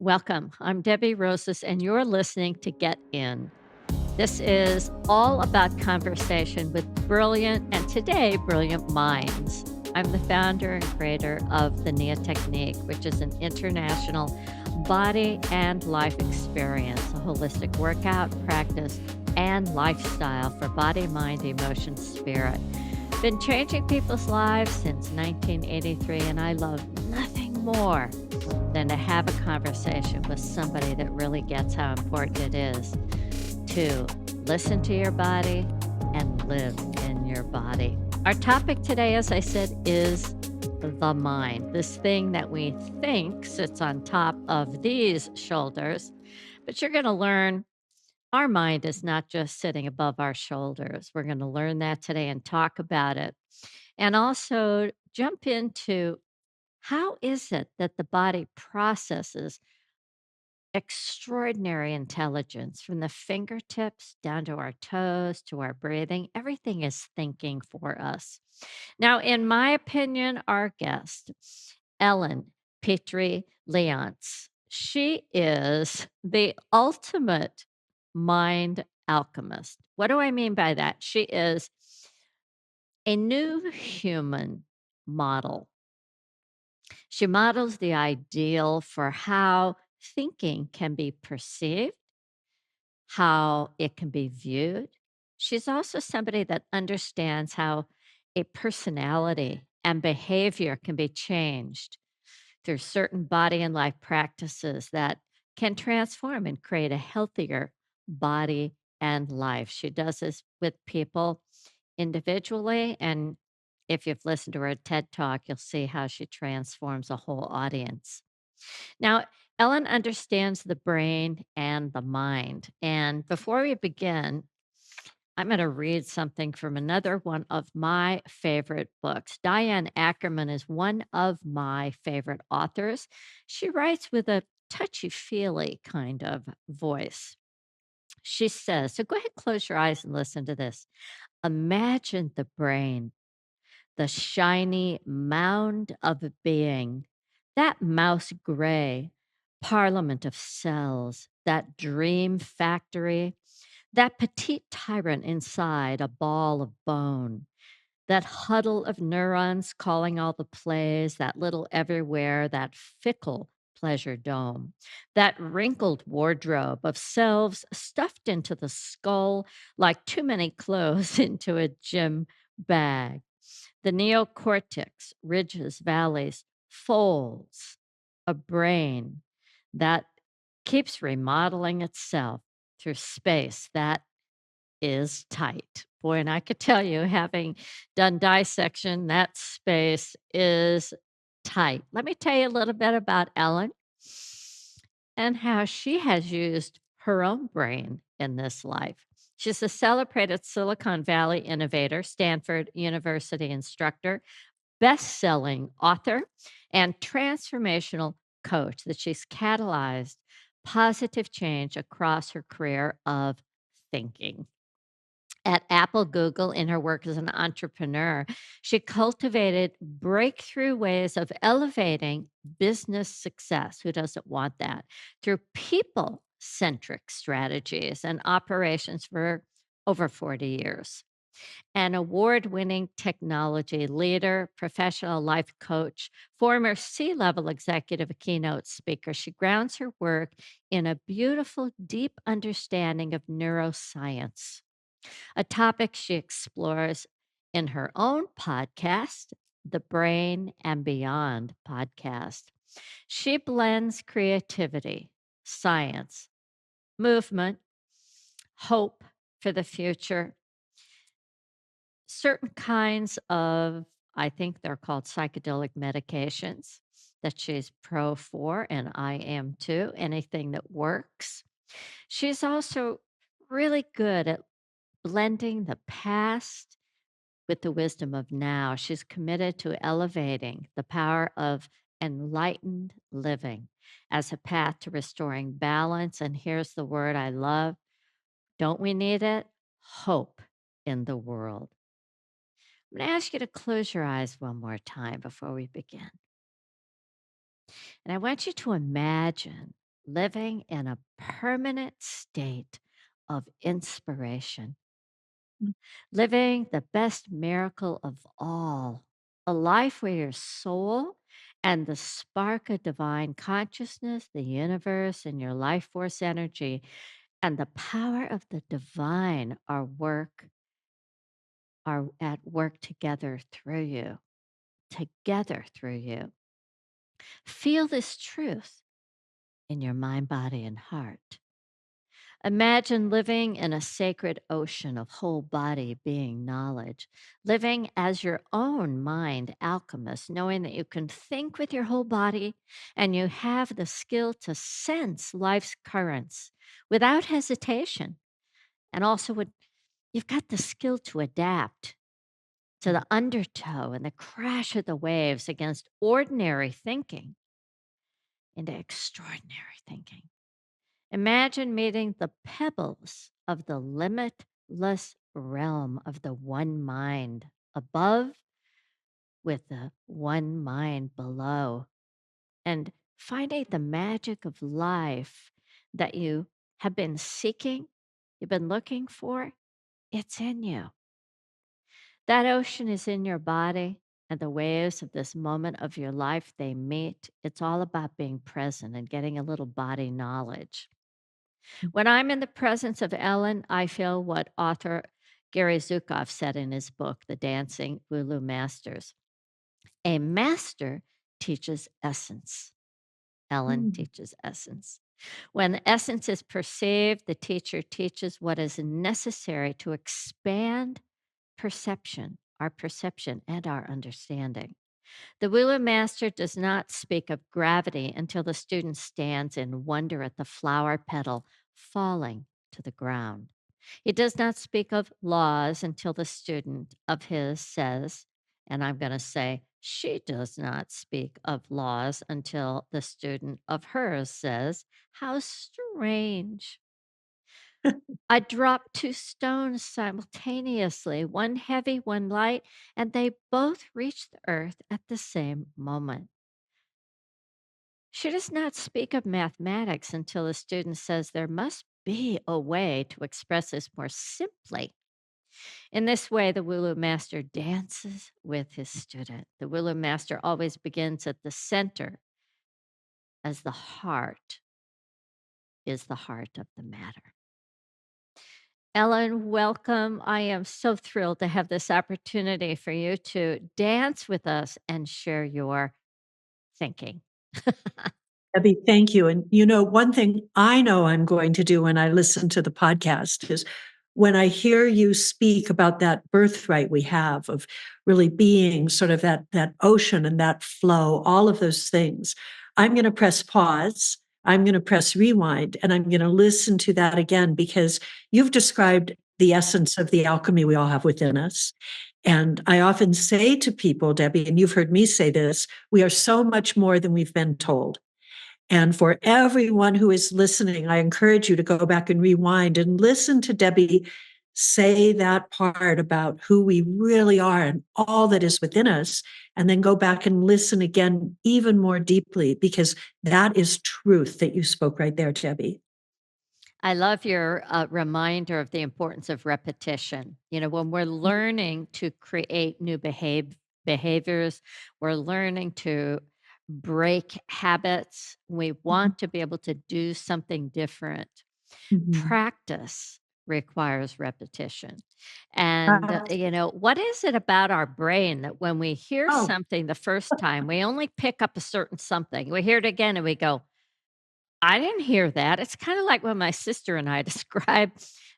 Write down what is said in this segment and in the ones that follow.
Welcome. I'm Debbie Rosas, and you're listening to Get In. This is all about conversation with brilliant and today brilliant minds. I'm the founder and creator of the NIA Technique, which is an international body and life experience, a holistic workout, practice, and lifestyle for body, mind, emotion, spirit. Been changing people's lives since 1983, and I love nothing more than to have a conversation with somebody that really gets how important it is to listen to your body and live in your body. Our topic today, as I said, is the mind, this thing that we think sits on top of these shoulders. But you're going to learn our mind is not just sitting above our shoulders. We're going to learn that today and talk about it. And also jump into how is it that the body processes extraordinary intelligence from the fingertips down to our toes to our breathing. Everything is thinking for us. Now, in my opinion, our guest, Ellen Petrie Leanse, she is the ultimate mind alchemist. What do I mean by that? She is a new human model. She models the ideal for how thinking can be perceived, how it can be viewed. She's also somebody that understands how a personality and behavior can be changed through certain body and life practices that can transform and create a healthier body and life. She does this with people individually. And if you've listened to her TED Talk, you'll see how she transforms a whole audience. Now, Ellen understands the brain and the mind. And before we begin, I'm going to read something from another one of my favorite books. Diane Ackerman is one of my favorite authors. She writes with a touchy feely kind of voice. She says, so go ahead, close your eyes and listen to this. Imagine the brain, the shiny mound of a being, that mouse gray parliament of cells, that dream factory, that petite tyrant inside a ball of bone, that huddle of neurons calling all the plays, that little everywhere, that fickle pleasure dome, that wrinkled wardrobe of selves stuffed into the skull like too many clothes into a gym bag, the neocortex, ridges, valleys, folds, a brain that keeps remodeling itself through space that is tight. Boy, and I could tell you, having done dissection, that space is tight. Let me tell you a little bit about Ellen and how she has used her own brain in this life. She's a celebrated Silicon Valley innovator, Stanford University instructor, best-selling author, and transformational coach that she's catalyzed positive change across her career of thinking. At Apple, Google, in her work as an entrepreneur, she cultivated breakthrough ways of elevating business success. Who doesn't want that? Through people centric strategies and operations for over 40 years. An award winning technology leader, professional life coach, former C level executive keynote speaker, she grounds her work in a beautiful, deep understanding of neuroscience, a topic she explores in her own podcast, the Brain and Beyond podcast. She blends creativity, science, movement, hope for the future, certain kinds of, I think they're called psychedelic medications that she's pro for, and I am too, anything that works. She's also really good at blending the past with the wisdom of now. She's committed to elevating the power of enlightened living as a path to restoring balance. And here's the word I love. Don't we need it? Hope in the world. I'm going to ask you to close your eyes one more time before we begin. And I want you to imagine living in a permanent state of inspiration, Mm, living the best miracle of all, a life where your soul and the spark of divine consciousness, the universe, and your life force energy, and the power of the divine are at work together through you. Feel this truth in your mind, body, and heart. Imagine living in a sacred ocean of whole body being knowledge, living as your own mind alchemist, knowing that you can think with your whole body and you have the skill to sense life's currents without hesitation. And also, you've got the skill to adapt to mm, the undertow and the crash of the waves against ordinary thinking into extraordinary thinking. Imagine meeting the pebbles of the limitless realm of the one mind above with the one mind below and finding the magic of life that you have been seeking, you've been looking for. It's in you. That ocean is in your body, and the waves of this moment of your life, they meet. It's all about being present and getting a little body knowledge. mm, When I'm in the presence of Ellen, I feel what author Gary Zukov said in his book, The Dancing Wulu Masters. A master teaches essence. Ellen mm. teaches essence. When essence is perceived, the teacher teaches what is necessary to expand our perception and our understanding. The Wooler master does not speak of gravity until the student stands in wonder at the flower petal falling to the ground. He does not speak of laws until the student of his says, and I'm going to say, she does not speak of laws until the student of hers says, how strange. I dropped 2 stones simultaneously, one heavy, one light, and they both reached the earth at the same moment. She does not speak of mathematics until the student says there must be a way to express this more simply. In this way, the Wulu master dances with his student. The Wulu master always begins at the center, as the heart is the heart of the matter. Ellen, welcome. I am so thrilled to have this opportunity for you to dance with us and share your thinking. Debbie, thank you. And one thing I know I'm going to do when I listen to the podcast is when I hear you speak about that birthright we have of really being sort of that ocean and that flow, all of those things, I'm going to press pause. I'm going to press rewind and I'm going to listen to that again because you've described the essence of the alchemy we all have within us. And I often say to people, Debbie, and you've heard me say this, we are so much more than we've been told. And for everyone who is listening, I encourage you to go back and rewind and listen to Debbie say that part about who we really are and all that is within us, and then go back and listen again even more deeply, because that is truth that you spoke right there, Debbie. I love your reminder of the importance of repetition. You know, when we're learning to create new behaviors, we're learning to break habits. We Mhm. want to be able to do something different. Mhm. Practice requires repetition. And, Uh, what is it about our brain that when we hear oh, something the first time, we only pick up a certain something? We hear it again and we go, I didn't hear that. It's kind of like when my sister and I describe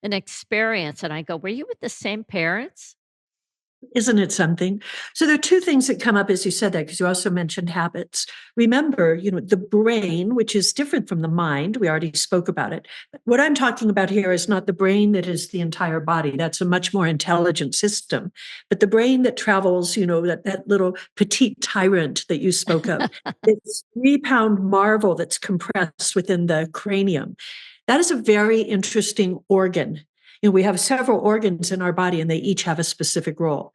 an experience and I go, were you with the same parents? isn't it something? So there are two things that come up as you said that, because you also mentioned habits. Remember, the brain, which is different from the mind, we already spoke about it. What I'm talking about here is not the brain that is the entire body. That's a much more intelligent system. But the brain that travels, that little petite tyrant that you spoke of, it's 3-pound marvel that's compressed within the cranium. That is a very interesting organ. We have several organs in our body and they each have a specific role.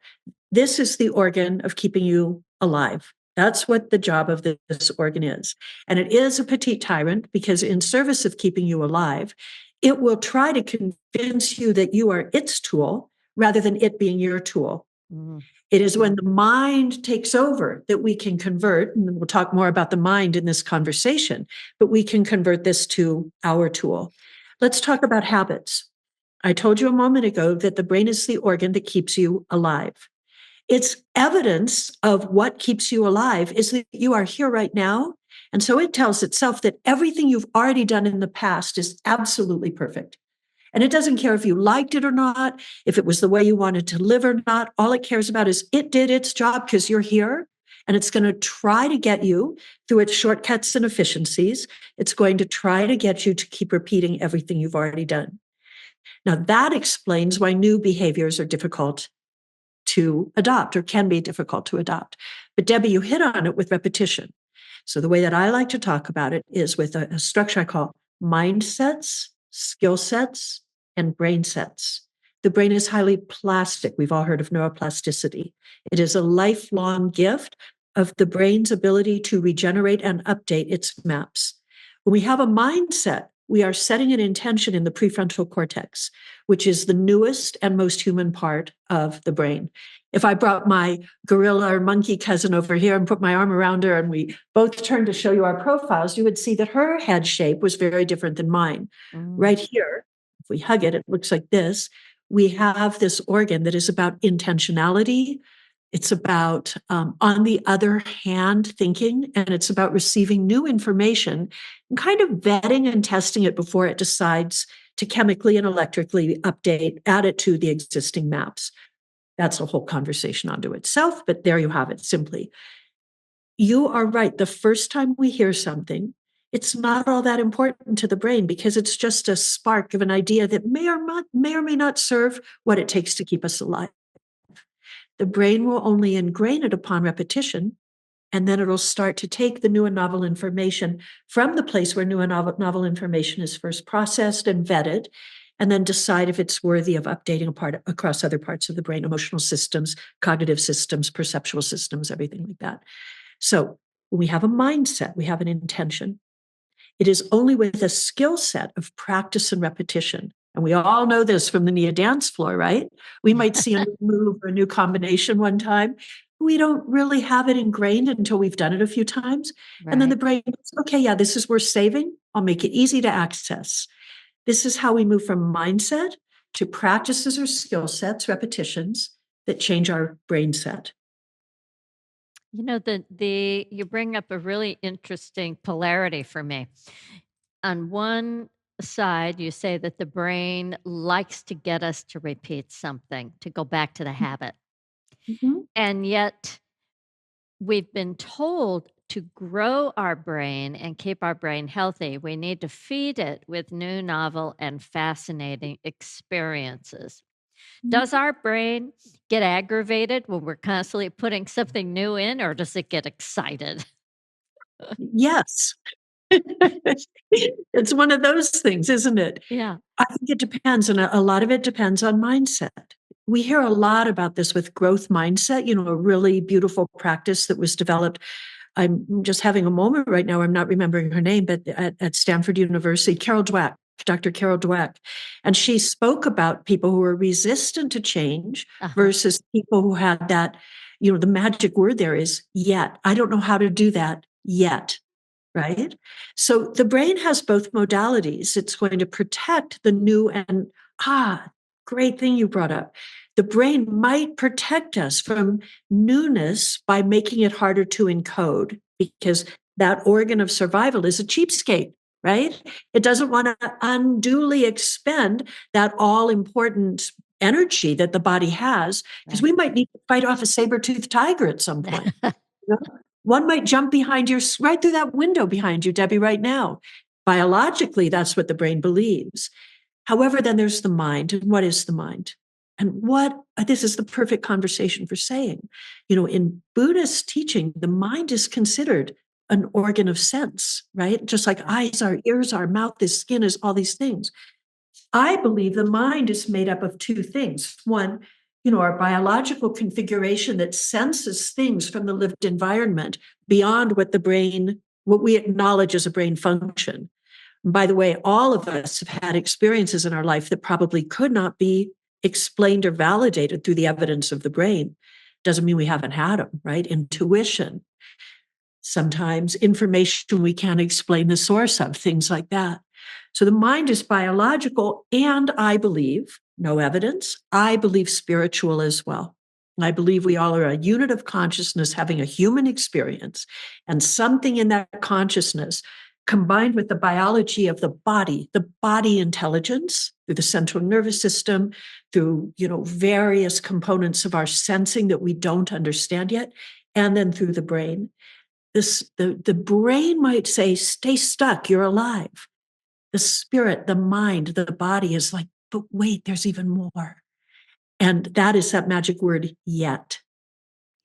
This is the organ of keeping you alive. That's what the job of this organ is. And it is a petite tyrant because, in service of keeping you alive, it will try to convince you that you are its tool rather than it being your tool. Mm. It is when the mind takes over that we can convert, and we'll talk more about the mind in this conversation, but we can convert this to our tool. Let's talk about habits. I told you a moment ago that the brain is the organ that keeps you alive. It's evidence of what keeps you alive is that you are here right now. And so it tells itself that everything you've already done in the past is absolutely perfect. And it doesn't care if you liked it or not, if it was the way you wanted to live or not. All it cares about is it did its job because you're here. And it's going to try to get you through its shortcuts and efficiencies. It's going to try to get you to keep repeating everything you've already done. Now, that explains why new behaviors are difficult to adopt or can be difficult to adopt. But Debbie, you hit on it with repetition. So the way that I like to talk about it is with a structure I call mindsets, skill sets, and brain sets. The brain is highly plastic. We've all heard of neuroplasticity. It is a lifelong gift of the brain's ability to regenerate and update its maps. When we have a mindset, we are setting an intention in the prefrontal cortex, which is the newest and most human part of the brain. If I brought my gorilla or monkey cousin over here and put my arm around her and we both turned to show you our profiles, you would see that her head shape was very different than mine. Mm. Right here, if we hug it, it looks like this. We have this organ that is about intentionality. It's about, on the other hand, thinking, and it's about receiving new information and kind of vetting and testing it before it decides to chemically and electrically update, add it to the existing maps. That's a whole conversation unto itself, but there you have it simply. You are right. The first time we hear something, it's not all that important to the brain because it's just a spark of an idea that may or may not serve what it takes to keep us alive. The brain will only ingrain it upon repetition, and then it'll start to take the new and novel information from the place where new and novel information is first processed and vetted, and then decide if it's worthy of updating across other parts of the brain, emotional systems, cognitive systems, perceptual systems, everything like that. So when we have a mindset, we have an intention. It is only with a skill set of practice and repetition. And we all know this from the Nia dance floor, right? We might see a new move or a new combination one time. We don't really have it ingrained until we've done it a few times. And then Right. the brain goes, okay, yeah, this is worth saving. I'll make it easy to access. This is how we move from mindset to practices or skill sets, repetitions that change our brain set. You know, the you bring up a really interesting polarity for me. On one side, you say that the brain likes to get us to repeat something, to go back to the habit. Mhm. And yet we've been told to grow our brain and keep our brain healthy. We need to feed it with new, novel, and fascinating experiences. Does Mhm. our brain get aggravated when we're constantly putting something new in, or does it get excited? Yes. It's one of those things, isn't it? Yeah. I think it depends, and a lot of it depends on mindset. We hear a lot about this with growth mindset, a really beautiful practice that was developed. I'm just having a moment right now. I'm not remembering her name, but at Stanford University, Carol Dweck, Dr. Carol Dweck. And she spoke about people who were resistant to change Uh-huh. versus people who had that, the magic word there is yet. I don't know how to do that yet. Right? So the brain has both modalities. It's going to protect the new and, great thing you brought up. The brain might protect us from newness by making it harder to encode because that organ of survival is a cheapskate, right? It doesn't want to unduly expend that all important energy that the body has because Right. we might need to fight off a saber-toothed tiger at some point. You know? One might jump behind you, right through that window behind you, Debbie, right now. Biologically, that's what the brain believes. However, then there's the mind. And what is the mind? And this is the perfect conversation for saying, in Buddhist teaching, the mind is considered an organ of sense, right? Just like Right. eyes, our ears, our mouth, this skin is all these things. I believe the mind is made up of two things. One, our biological configuration that senses things from the lived environment beyond what we acknowledge as a brain function. And by the way, all of us have had experiences in our life that probably could not be explained or validated through the evidence of the brain. Doesn't mean we haven't had them, right? Intuition, sometimes information we can't explain the source of, things like that. So the mind is biological, and I believe, no evidence, I believe spiritual as well. I believe we all are a unit of consciousness having a human experience, and something in that consciousness combined with the biology of the body intelligence through the central nervous system, through various components of our sensing that we don't understand yet, and then through the brain. The brain might say, stay stuck, you're alive. The spirit, the mind, the body is like, but wait, there's even more. And that is that magic word, yet.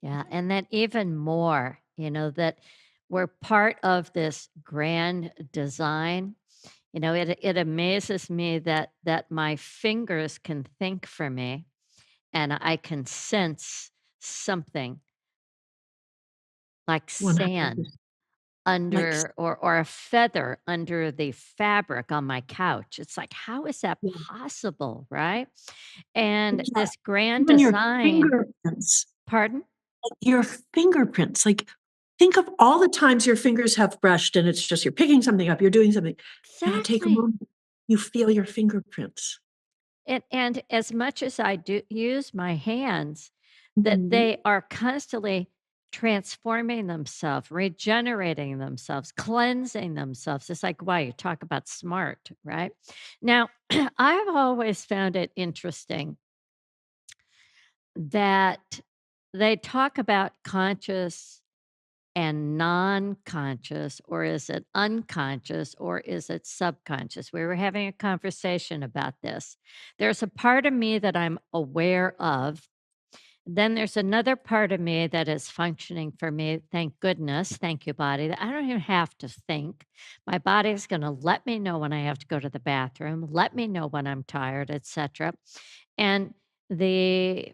Yeah, and then even more, that we're part of this grand design. It amazes me that my fingers can think for me and I can sense something like 100%. sand Like, under or a feather under the fabric on my couch. It's like, how is that yeah, possible, right? And yeah. this grand Even your design. fingerprints, Pardon? like think of all the times your fingers have brushed and it's just you're picking something up, you're doing something. Now take a Exactly. moment. You feel your fingerprints. And as much as I do use my hands, that Mhm. they are constantly transforming themselves, regenerating themselves, cleansing themselves. It's like, wow, you talk about smart, right? Now, I've always found it interesting that they talk about conscious and non-conscious, or is it unconscious, or is it subconscious? We were having a conversation about this. There's a part of me that I'm aware of. Then there's another part of me that is functioning for me. Thank goodness. Thank you, body. That I don't even have to think. My body is going to let me know when I have to go to the bathroom, let me know when I'm tired, etc. And the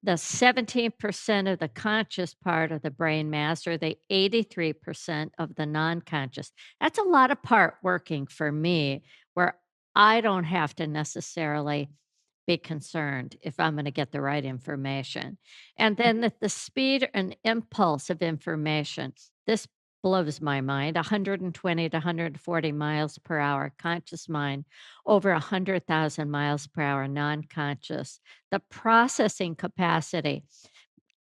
17% of the conscious part of the brain mass, or the 83% of the non-conscious, that's a lot of part working for me, where I don't have to necessarily be concerned if I'm going to get the right information. And then the speed and impulse of information. This blows my mind. 120 to 140 miles per hour conscious mind, over 100,000 miles per hour non-conscious. The processing capacity,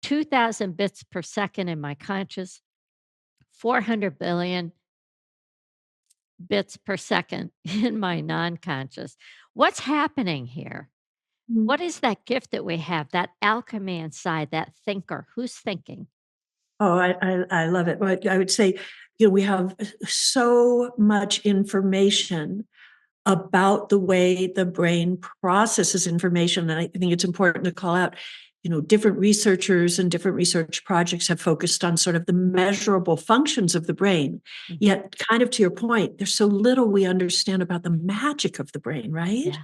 2,000 bits per second in my conscious, 400 billion bits per second in my non-conscious. What's happening here? Mhm. What is that gift that we have, that alchemy inside, that thinker? Who's thinking? Oh, I love it. But I would say, we have so much information about the way the brain processes information. And I think it's important to call out, different researchers and different research projects have focused on sort of the measurable functions of the brain. Mhm. Yet, kind of to your point, there's so little we understand about the magic of the brain, right? Yeah.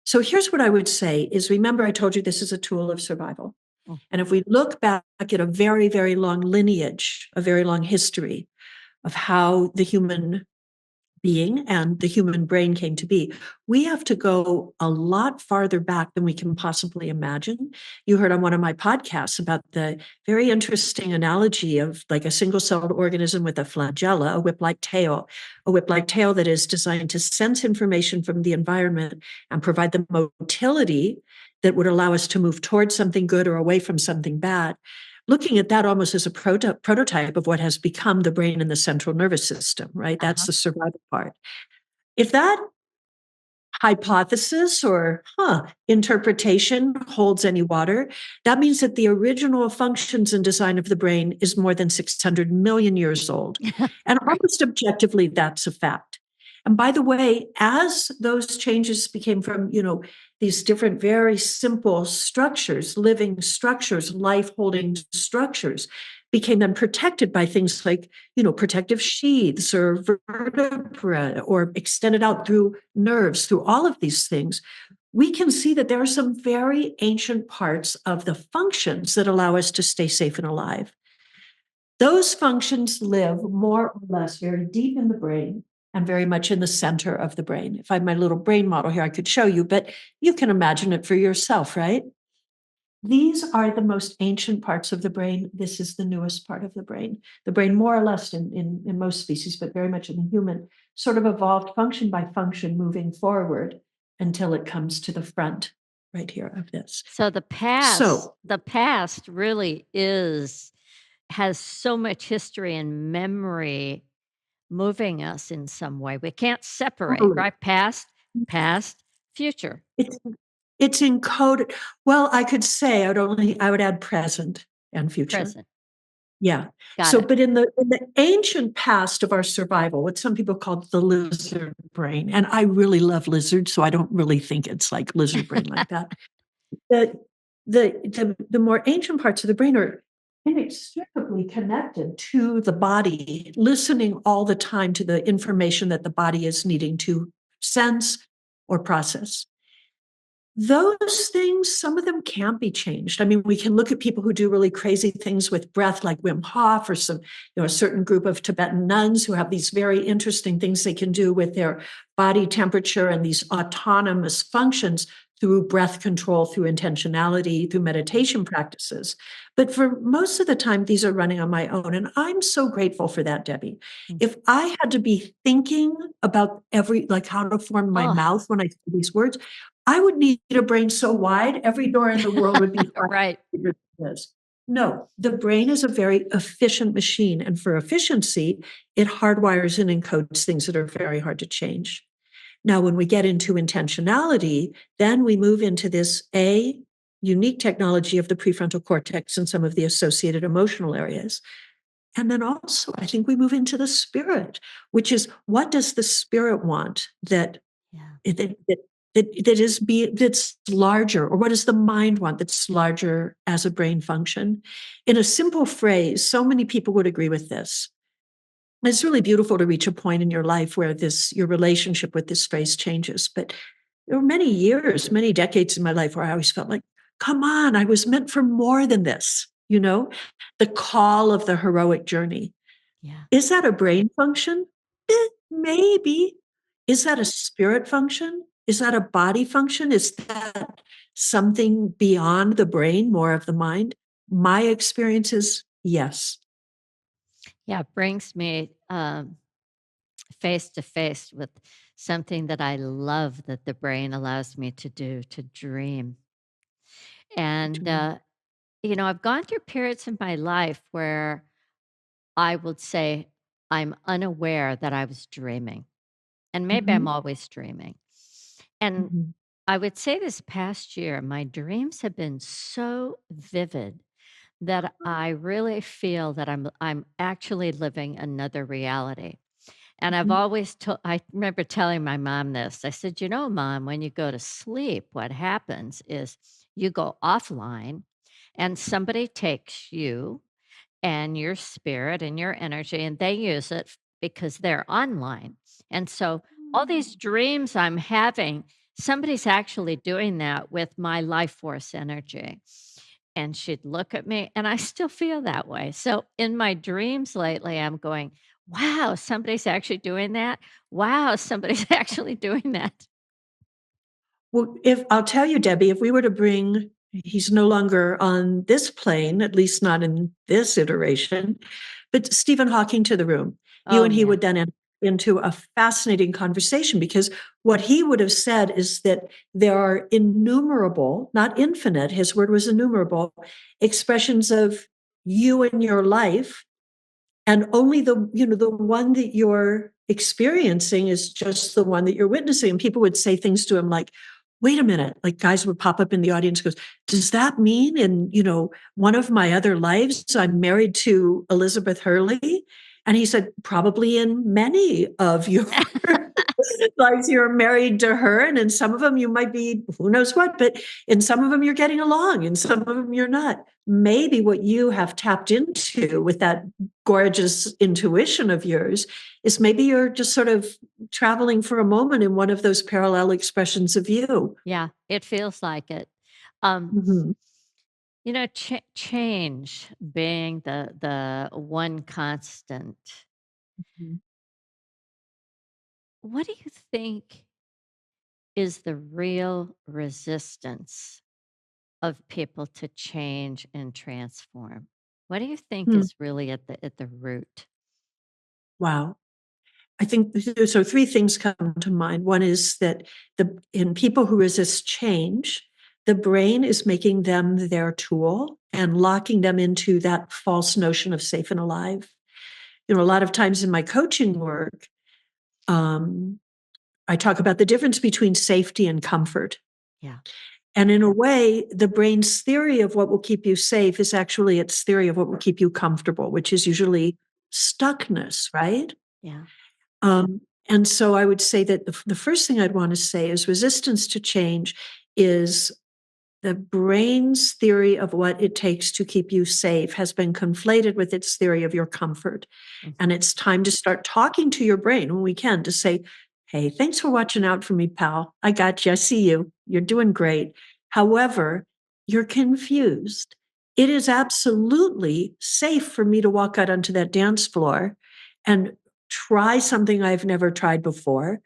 So here's what I would say is, remember I told you this is a tool of survival. Mm. And if we look back at a very, very long lineage, a very long history of how the human being and the human brain came to be, we have to go a lot farther back than we can possibly imagine. You heard on one of my podcasts about the very interesting analogy of like a single-celled organism with a flagella, a whip-like tail that is designed to sense information from the environment and provide the motility that would allow us to move towards something good or away from something bad. Looking at that almost as a prototype of what has become the brain and the central nervous system, right? That's Uh-huh. the survival part. If that hypothesis or interpretation holds any water, that means that the original functions and design of the brain is more than 600 million years old. And Right. almost objectively, that's a fact. And by the way, as those changes became from, these different very simple structures, living structures, life holding structures, became then protected by things like, protective sheaths or vertebrae or extended out through nerves, through all of these things. we can see that there are some very ancient parts of the functions that allow us to stay safe and alive. Those functions live more or less very deep in the brain and very much in the center of the brain. If I had my little brain model here, I could show you, but you can imagine it for yourself, right? These are the most ancient parts of the brain. This is the newest part of the brain. The brain, more or less in most species, but very much in the human, sort of evolved function by function moving forward until it comes to the front right here of this. So So, the past really has so much history and memory moving us in some way. We can't separate, totally. right? Past, future, It's it's encoded. Well, I could say I would add present and future. present. Yeah. Got So, it. but in the ancient past of our survival, what some people call the lizard brain, and I really love lizards, so I don't really think it's like lizard brain like that. The the more ancient parts of the brain are inextricably connected to the body, listening all the time to the information that the body is needing to sense or process. Those things, some of them can't be changed. I mean, we can look at people who do really crazy things with breath, like Wim Hof, or a certain group of Tibetan nuns who have these very interesting things they can do with their body temperature and these autonomous functions through breath control, through intentionality, through meditation practices. But for most of the time, these are running on my own. And I'm so grateful for that, Debbie. Mm. If I had to be thinking about like how to form my Oh, mouth when I say these words, I would need a brain so wide, every door in the world would be right. bigger than this. No, the brain is a very efficient machine. And for efficiency, it hardwires and encodes things that are very hard to change. Now, when we get into intentionality, then we move into this unique technology of the prefrontal cortex and some of the associated emotional areas. And then also, I think we move into the spirit, which is, what does the spirit want Yeah. that's larger, or what does the mind want that's larger as a brain function? In a simple phrase, so many people would agree with this. It's really beautiful to reach a point in your life where your relationship with this phrase changes. But there were many years, many decades in my life where I always felt like, come on, I was meant for more than this, the call of the heroic journey. Yeah. Is that a brain function? Maybe. Is that a spirit function? Is that a body function? Is that something beyond the brain, more of the mind? My experience is yes. Yeah. Brings me face to face with something that I love that the brain allows me to do, to dream. And, I've gone through periods in my life where I would say I'm unaware that I was dreaming. And maybe I'm Mhm, always dreaming. And mhm, I would say this past year, my dreams have been so vivid that I really feel that I'm actually living another reality. And I've mhm. always told I remember telling my mom this. I said, "You know, mom, when you go to sleep, what happens is you go offline and somebody takes you and your spirit and your energy, and they use it because they're online. And so all these dreams I'm having, somebody's actually doing that with my life force energy." And she'd look at me, and I still feel that way. So in my dreams lately, I'm going, wow, somebody's actually doing that. Wow, somebody's actually doing that. Well, if I'll tell you, Debbie, if we were to bring, he's no longer on this plane, at least not in this iteration, but Stephen Hawking to the room, you Oh, and he yeah. would then enter into a fascinating conversation, because what he would have said is that there are innumerable, not infinite, his word was innumerable, expressions of you in your life, and only the one that you're experiencing is just the one that you're witnessing. And people would say things to him like, wait a minute, like guys would pop up in the audience, goes, does that mean in one of my other lives I'm married to Elizabeth Hurley? And he said, probably in many of your Like you're married to her, and in some of them you might be who knows what, but in some of them you're getting along, and some of them you're not. Maybe what you have tapped into with that gorgeous intuition of yours is maybe you're just sort of traveling for a moment in one of those parallel expressions of you. Yeah, it feels like it. Um, Mhm. change being the one constant. Mhm. What do you think is the real resistance of people to change and transform? What do you think Hmm. is really at the root? Wow. I think so. Three things come to mind. One is that in people who resist change, the brain is making them their tool and locking them into that false notion of safe and alive. A lot of times in my coaching work, um, I talk about the difference between safety and comfort. Yeah. And in a way, the brain's theory of what will keep you safe is actually its theory of what will keep you comfortable, which is usually stuckness, right? Yeah. And so I would say that the first thing I'd want to say is resistance to change is the brain's theory of what it takes to keep you safe has been conflated with its theory of your comfort. And Mhm. it's time to start talking to your brain when we can to say, hey, thanks for watching out for me, pal. I got you. I see you. You're doing great. However, you're confused. It is absolutely safe for me to walk out onto that dance floor and try something I've never tried before,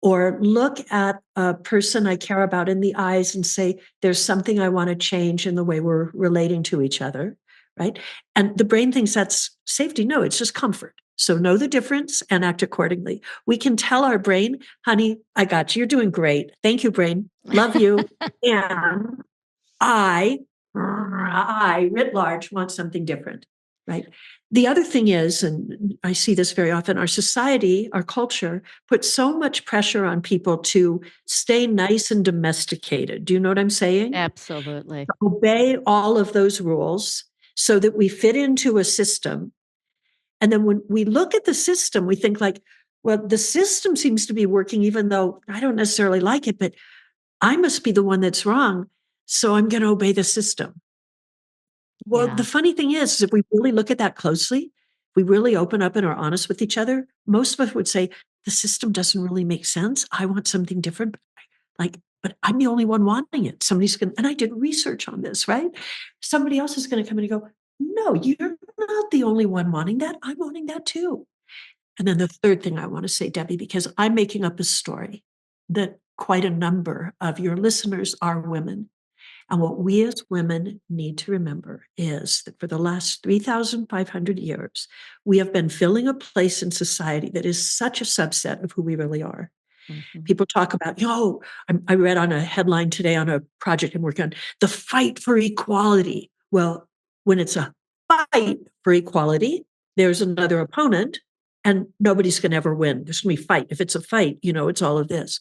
or look at a person I care about in the eyes and say, there's something I want to change in the way we're relating to each other, right? And the brain thinks that's safety. No, it's just comfort. So know the difference and act accordingly. We can tell our brain, honey, I got you. You're doing great. Thank you, brain. Love you. And I, writ large, want something different, right? The other thing is, and I see this very often, our society, our culture puts so much pressure on people to stay nice and domesticated. Do you know what I'm saying? Absolutely. Obey all of those rules so that we fit into a system. And then when we look at the system, we think like, well, the system seems to be working, even though I don't necessarily like it, but I must be the one that's wrong. So I'm going to obey the system. Well, the Yeah. funny thing is if we really look at that closely, if we really open up and are honest with each other, most of us would say, the system doesn't really make sense. I want something different. But I'm the only one wanting it. Somebody's going to, and I did research on this, right? Somebody else is going to come in and go, no, you're not the only one wanting that. I'm wanting that too. And then the third thing I want to say, Debbie, because I'm making up a story that quite a number of your listeners are women. And what we as women need to remember is that for the last 3,500 years, we have been filling a place in society that is such a subset of who we really are. Mhm. People talk about, I read on a headline today on a project I'm working on, the fight for equality. Well, when it's a fight for equality, there's another opponent and nobody's going to ever win. There's going to be a fight. If it's a fight, it's all of this.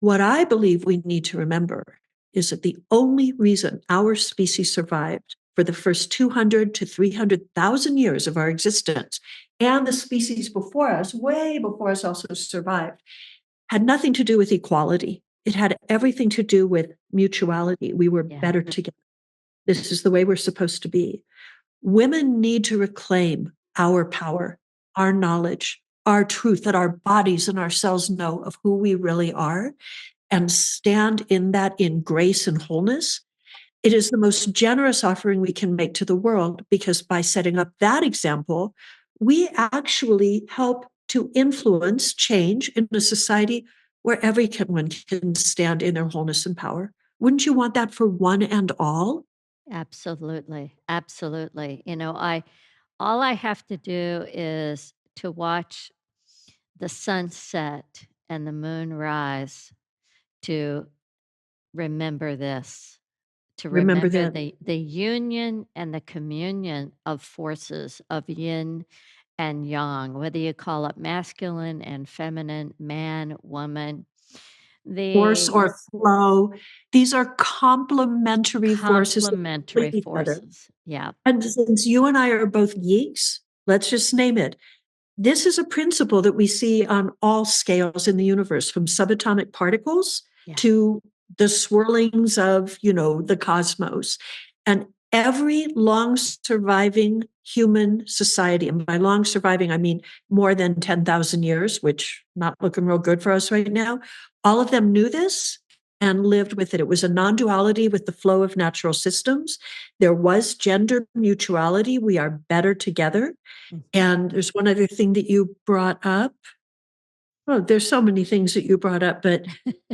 What I believe we need to remember is that the only reason our species survived for the first 200 to 300,000 years of our existence, and the species before us, way before us, also survived, had nothing to do with equality. It had everything to do with mutuality. We were Yeah. better together. This is the way we're supposed to be. Women need to reclaim our power, our knowledge, our truth that our bodies and our cells know of who we really are and stand in that in grace and wholeness. It is the most generous offering we can make to the world because by setting up that example, we actually help to influence change in a society where everyone can stand in their wholeness and power. Wouldn't you want that for one and all? Absolutely. Absolutely. I all I have to do is to watch the sunset and the moon rise to remember this, to Remember remember that. the union and the communion of forces of yin and yang, whether you call it masculine and feminine, man, woman, Force the or flow. These are complementary forces that complementary complete each other. forces. Yeah. And since you and I are both geeks, let's just name it. this is a principle that we see on all scales in the universe, from subatomic particles Yeah. to the swirlings of, the cosmos. And every long surviving human society, and by long surviving, I mean more than 10,000 years, which not looking real good for us right now, all of them knew this and lived with it. It was a non-duality with the flow of natural systems. There was gender mutuality. We are better together. Mhm. And there's one other thing that you brought up. Oh, there's so many things that you brought up, but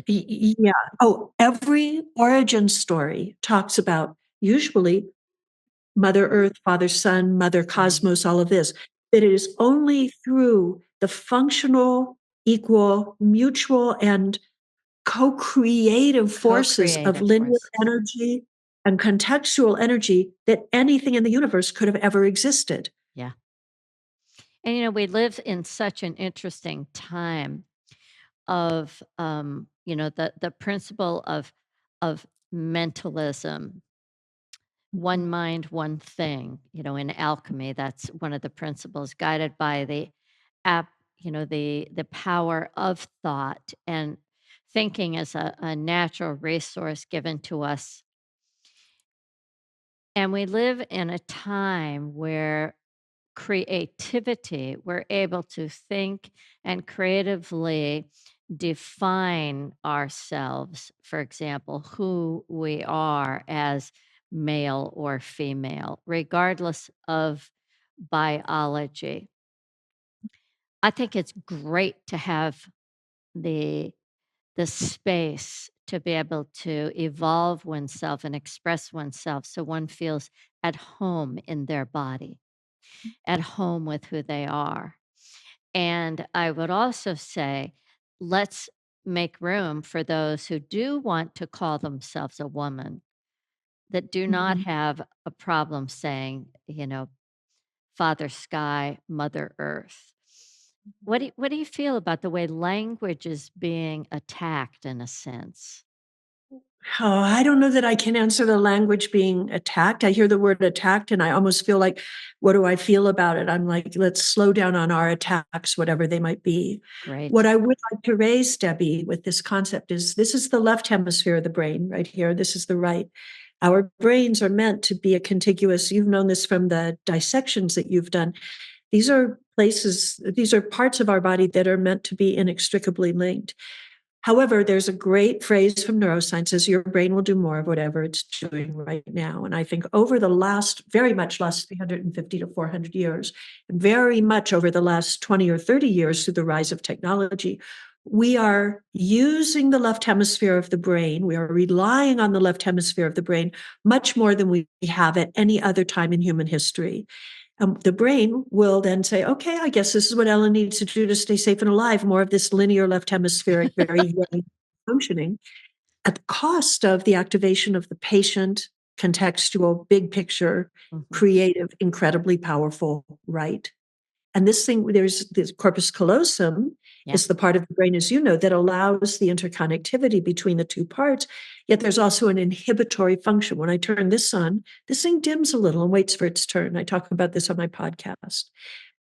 yeah. Oh, every origin story talks about usually Mother Earth, Father Sun, Mother Mhm. Cosmos, all of this. That it is only through the functional, equal, mutual, and co-creative forces of Co-creative linear forces. energy and contextual energy that anything in the universe could have ever existed. Yeah. And, we live in such an interesting time of, the principle of mentalism, one Mhm. mind, one thing. In alchemy, that's one of the principles guided by the app, the power of thought and thinking as a natural resource given to us. And we live in a time where creativity, we're able to think and creatively define ourselves, for example, who we are as male or female, regardless of biology. I think it's great to have the the space to be able to evolve oneself and express oneself so one feels at home in their body, at home with who they are. And I would also say, let's make room for those who do want to call themselves a woman, that do not Mhm. have a problem saying, Father Sky, Mother Earth. What do you feel about the way language is being attacked in a sense? Oh, I don't know that I can answer the language being attacked. I hear the word attacked and I almost feel like, what do I feel about it? I'm like, let's slow down on our attacks, whatever they might be. What Great. I would like to raise, Debbie, with this concept is this is the left hemisphere of the brain right here. This is the right. Our brains are meant to be a contiguous, you've known this from the dissections that you've done. These are places, these are parts of our body that are meant to be inextricably linked. However, there's a great phrase from neurosciences, your brain will do more of whatever it's doing right now. And I think over the very much last 350 to 400 years, and very much over the last 20 or 30 years through the rise of technology, we are using the left hemisphere of the brain. We are relying on the left hemisphere of the brain much more than we have at any other time in human history. The brain will then say, okay, I guess this is what Ellen needs to do to stay safe and alive, more of this linear left hemispheric, very functioning at the cost of the activation of the patient, contextual, big picture, Mhm. creative, incredibly powerful right. And this thing, there's this corpus callosum Yeah. is the part of the brain, as you know, that allows the interconnectivity between the two parts. Yet there's also an inhibitory function. When I turn this on, this thing dims a little and waits for its turn. I talk about this on my podcast.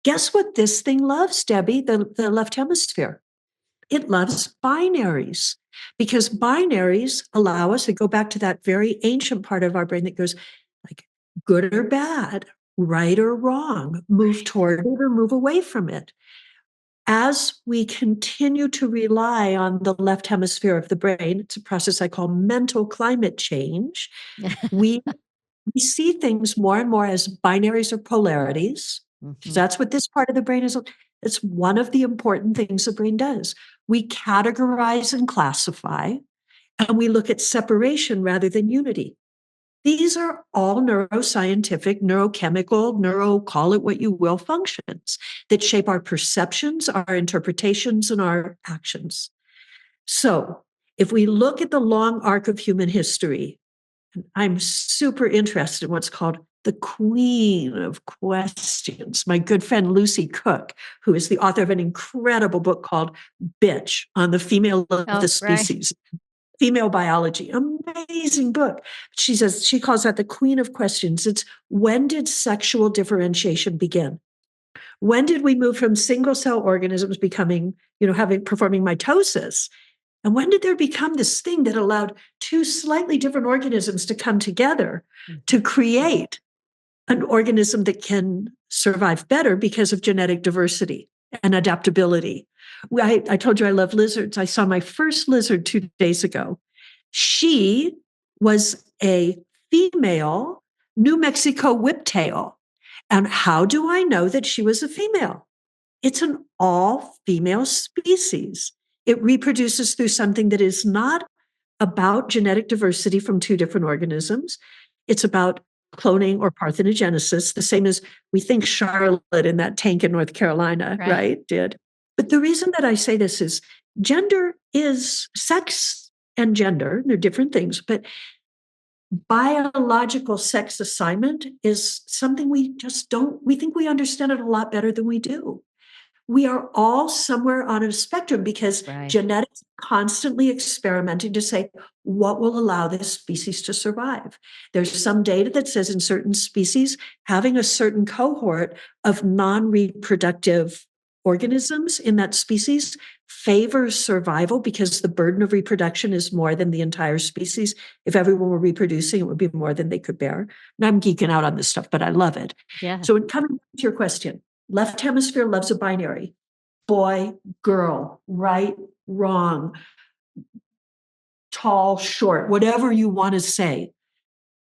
Guess what this thing loves, Debbie, the left hemisphere? It loves binaries because binaries allow us to go back to that very ancient part of our brain that goes like good or bad, right or wrong, move Right. toward it or move away from it. As we continue to rely on the left hemisphere of the brain, it's a process I call mental climate change. We we see things more and more as binaries or polarities, because Mhm. that's what this part of the brain is. It's one of the important things the brain does. We categorize and classify, and we look at separation rather than unity. These are all neuroscientific, neurochemical, call it what you will, functions that shape our perceptions, our interpretations, and our actions. So, if we look at the long arc of human history, I'm super interested in what's called the queen of questions. My good friend Lucy Cook, who is the author of an incredible book called Bitch on the female of Oh, the right. species, female biology, amazing book. She says, she calls that the queen of questions. It's when did sexual differentiation begin? When did we move from single cell organisms becoming, performing mitosis? And when did there become this thing that allowed two slightly different organisms to come together to Mhm. create an organism that can survive better because of genetic diversity and adaptability? I told you I love lizards. I saw my first lizard 2 days ago. She was a female New Mexico whiptail. And how do I know that she was a female? It's an all female species. It reproduces through something that is not about genetic diversity from two different organisms. It's about cloning or parthenogenesis, the same as we think Charlotte in that tank in North Carolina, Right. right, did. But the reason that I say this is gender is sex and gender, they're different things, but biological sex assignment is something we just don't, we think we understand it a lot better than we do. We are all somewhere on a spectrum because Right. genetics constantly experimenting to say what will allow this species to survive. There's some data that says in certain species, having a certain cohort of non-reproductive organisms in that species favors survival because the burden of reproduction is more than the entire species. If everyone were reproducing, it would be more than they could bear. And I'm geeking out on this stuff, but I love it. Yeah. So, in coming to your question, left hemisphere loves a binary: boy, girl, right, wrong, tall, short, whatever you want to say.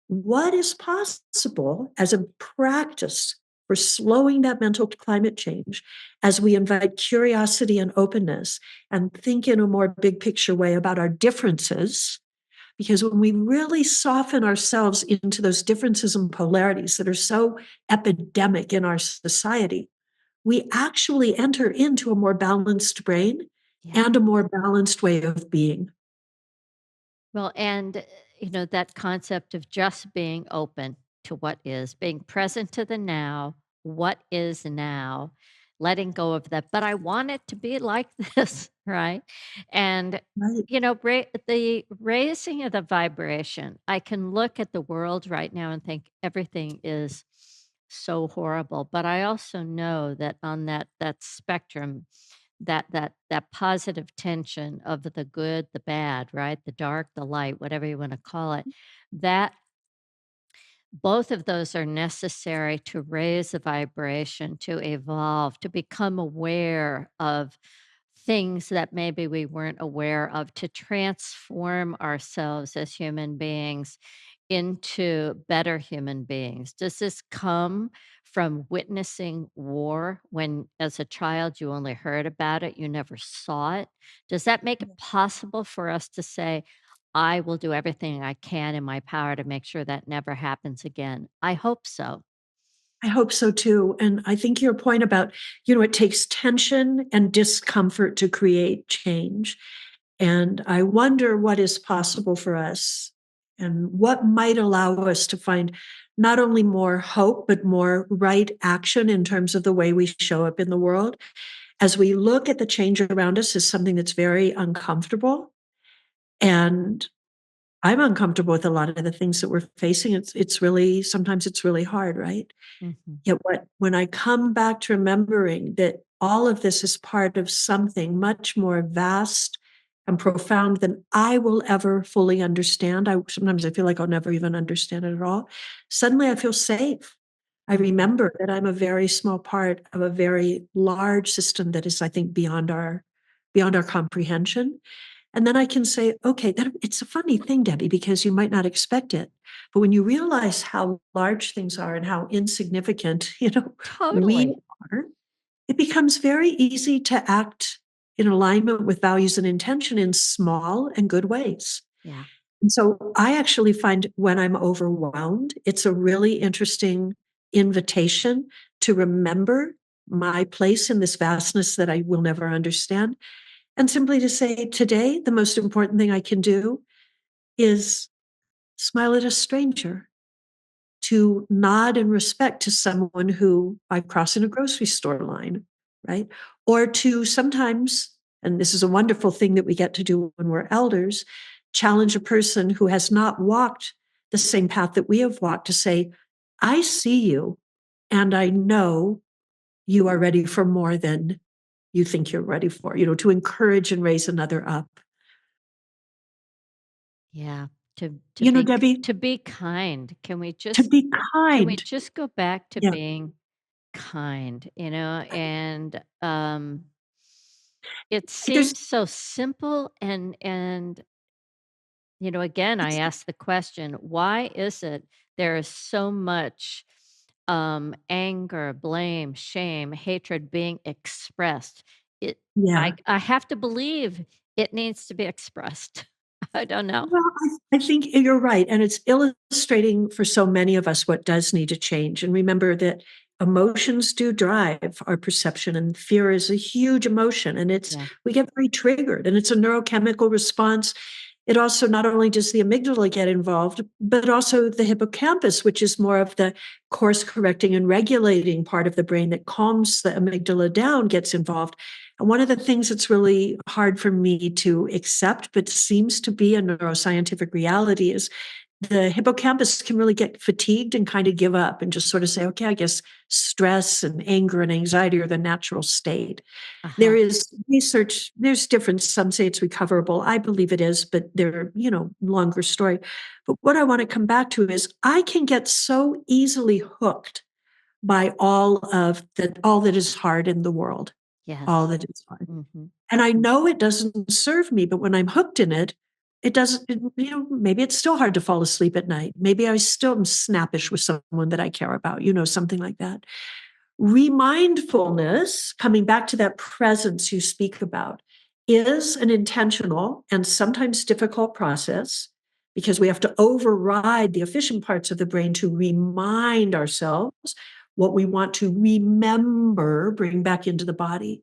What is possible as a practice for slowing that mental climate change as we invite curiosity and openness and think in a more big picture way about our differences? Because when we really soften ourselves into those differences and polarities that are so epidemic in our society, we actually enter into a more balanced brain Yeah. and a more balanced way of being. Well, and, that concept of just being open to what is, being present to the now, what is now, letting go of that. But I want it to be like this, right? And, Right. the raising of the vibration, I can look at the world right now and think everything is so horrible. But I also know that on that spectrum, that positive tension of the good, the bad, right? The dark, the light, whatever you wanna call it, that both of those are necessary to raise the vibration, to evolve, to become aware of things that maybe we weren't aware of, to transform ourselves as human beings into better human beings. Does this come from witnessing war when, as a child, you only heard about it, you never saw it? Does that make it possible for us to say, I will do everything I can in my power to make sure that never happens again? I hope so. I hope so too. And I think your point about, it takes tension and discomfort to create change. And I wonder what is possible for us and what might allow us to find not only more hope, but more right action in terms of the way we show up in the world. As we look at the change around us as something that's very uncomfortable. And I'm uncomfortable with a lot of the things that we're facing. It's really, sometimes it's really hard, right? Mhm. Yet when I come back to remembering that all of this is part of something much more vast and profound than I will ever fully understand. Sometimes I feel like I'll never even understand it at all. Suddenly I feel safe. I Mhm. remember that I'm a very small part of a very large system that is, I think, beyond our comprehension. And then I can say, okay, it's a funny thing, Debbie, because you might not expect it. But when you realize how large things are and how insignificant, we Totally. are, it becomes very easy to act in alignment with values and intention in small and good ways. Yeah. And so I actually find when I'm overwhelmed, it's a really interesting invitation to remember my place in this vastness that I will never understand. And simply to say, today, the most important thing I can do is smile at a stranger, to nod in respect to someone who I cross in a grocery store line, right? Or to sometimes, and this is a wonderful thing that we get to do when we're elders, challenge a person who has not walked the same path that we have walked to say, I see you and I know you are ready for more than you think you're ready for, to encourage and raise another up. Yeah, Debbie, to be kind. to be Can we kind. just go back to Yeah. being kind, and, it There's, seems so simple and again, I it's, ask the question, why is it there is so much, anger, blame, shame, hatred being expressed? It yeah. I have to believe it needs to be expressed. I don't know. Well, I think you're right. And it's illustrating for so many of us what does need to change. And remember that emotions do drive our perception, and fear is a huge emotion. And Yeah. we get very triggered, and it's a neurochemical response. It also, not only does the amygdala get involved, but also the hippocampus, which is more of the course correcting and regulating part of the brain that calms the amygdala down, gets involved. And one of the things that's really hard for me to accept, but seems to be a neuroscientific reality, is the hippocampus can really get fatigued and kind of give up and just sort of say, okay, I guess stress and anger and anxiety are the natural state. There Uh-huh. is research, there's difference. Some say it's recoverable. I believe it is, but they're, longer story. But what I want to come back to is I can get so easily hooked by all that is hard in the world, all Yes. that is hard. Mhm. And I know it doesn't serve me, but when I'm hooked in it, it doesn't, maybe it's still hard to fall asleep at night. Maybe I still am snappish with someone that I care about, something like that. Remindfulness, coming back to that presence you speak about, is an intentional and sometimes difficult process because we have to override the efficient parts of the brain to remind ourselves what we want to remember, bring back into the body.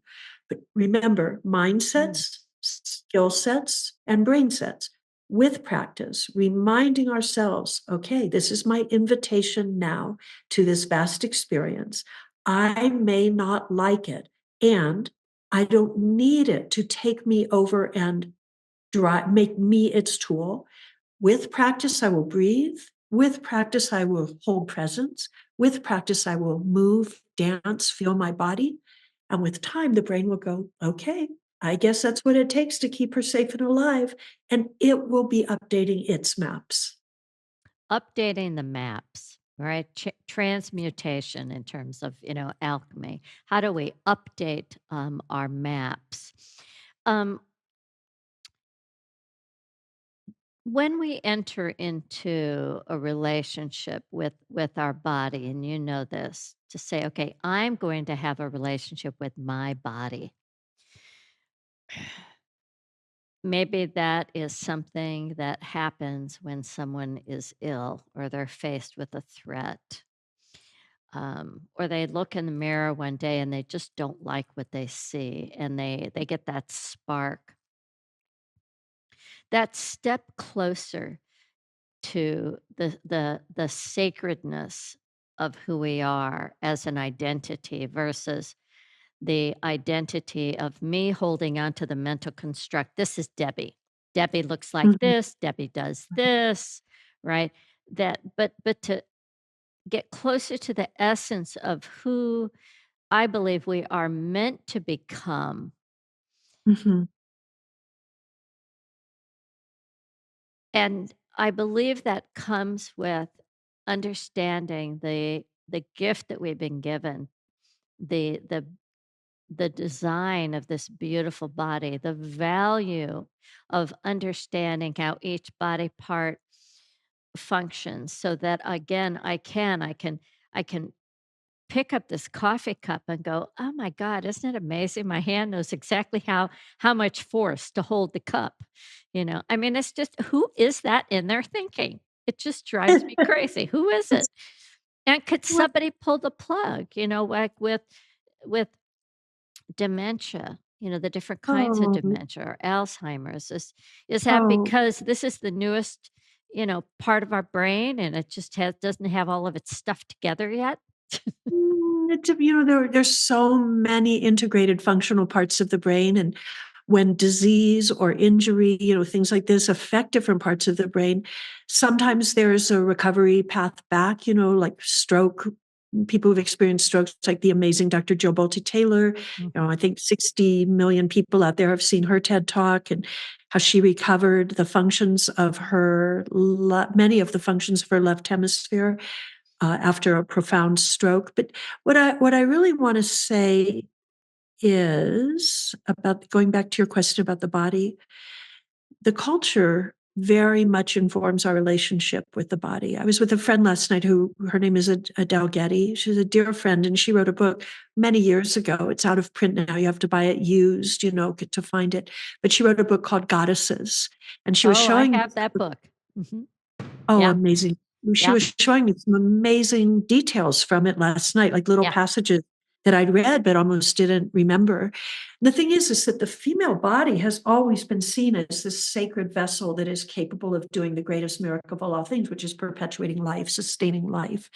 But remember, Mm. mindsets, skill sets, and brain sets. With practice, reminding ourselves, okay, this is my invitation now to this vast experience. I may not like it, and I don't need it to take me over and make me its tool. With practice, I will breathe. With practice, I will hold presence. With practice, I will move, dance, feel my body. And with time, the brain will go, okay, I guess that's what it takes to keep her safe and alive. And it will be updating its maps. Updating the maps, right? Transmutation in terms of, alchemy. How do we update our maps? Um, when we enter into a relationship with our body, and you know this, to say, okay, I'm going to have a relationship with my body. Maybe that is something that happens when someone is ill or they're faced with a threat. Or they look in the mirror one day and they just don't like what they see and they get that spark, that step closer to the sacredness of who we are as an identity versus the identity of me holding on to the mental construct. This is Debbie. Debbie looks like Mhm. this, Debbie does this, right? But to get closer to the essence of who I believe we are meant to become. Mhm. And I believe that comes with understanding the gift that we've been given, the the the design of this beautiful body, the value of understanding how each body part functions so that again I can pick up this coffee cup and go, "Oh my god, isn't it amazing? My hand knows exactly how much force to hold the cup." I mean, it's just who is that in their thinking? It just drives me crazy. Who is It's it? And could well, somebody pull the plug, like with dementia, the different kinds of oh, dementia or Alzheimer's? Is that oh. because this is the newest, part of our brain and it just doesn't have all of its stuff together yet? There's so many integrated functional parts of the brain, and when disease or injury, things like this affect different parts of the brain, sometimes there's a recovery path back, like stroke. people who've experienced strokes, like the amazing Dr. Jo Bolte Taylor. Mhm. I think 60 million people out there have seen her TED Talk and how she recovered the functions of many of the functions of her left hemisphere after a profound stroke. But what I really want to say is about going back to your question about the body, the culture very much informs our relationship with the body. I was with a friend last night who her name is Adele Getty. She's a dear friend, and she wrote a book many years ago. It's out of print now. You have to buy it used, get to find it. But she wrote a book called Goddesses, and she was Oh, I showing have that book. Mhm. oh, Yeah, amazing. She yeah, was showing me some amazing details from it last night, like little yeah. passages that I'd read but almost didn't remember. The thing is that the female body has always been seen as this sacred vessel that is capable of doing the greatest miracle of all things, which is perpetuating life, sustaining life.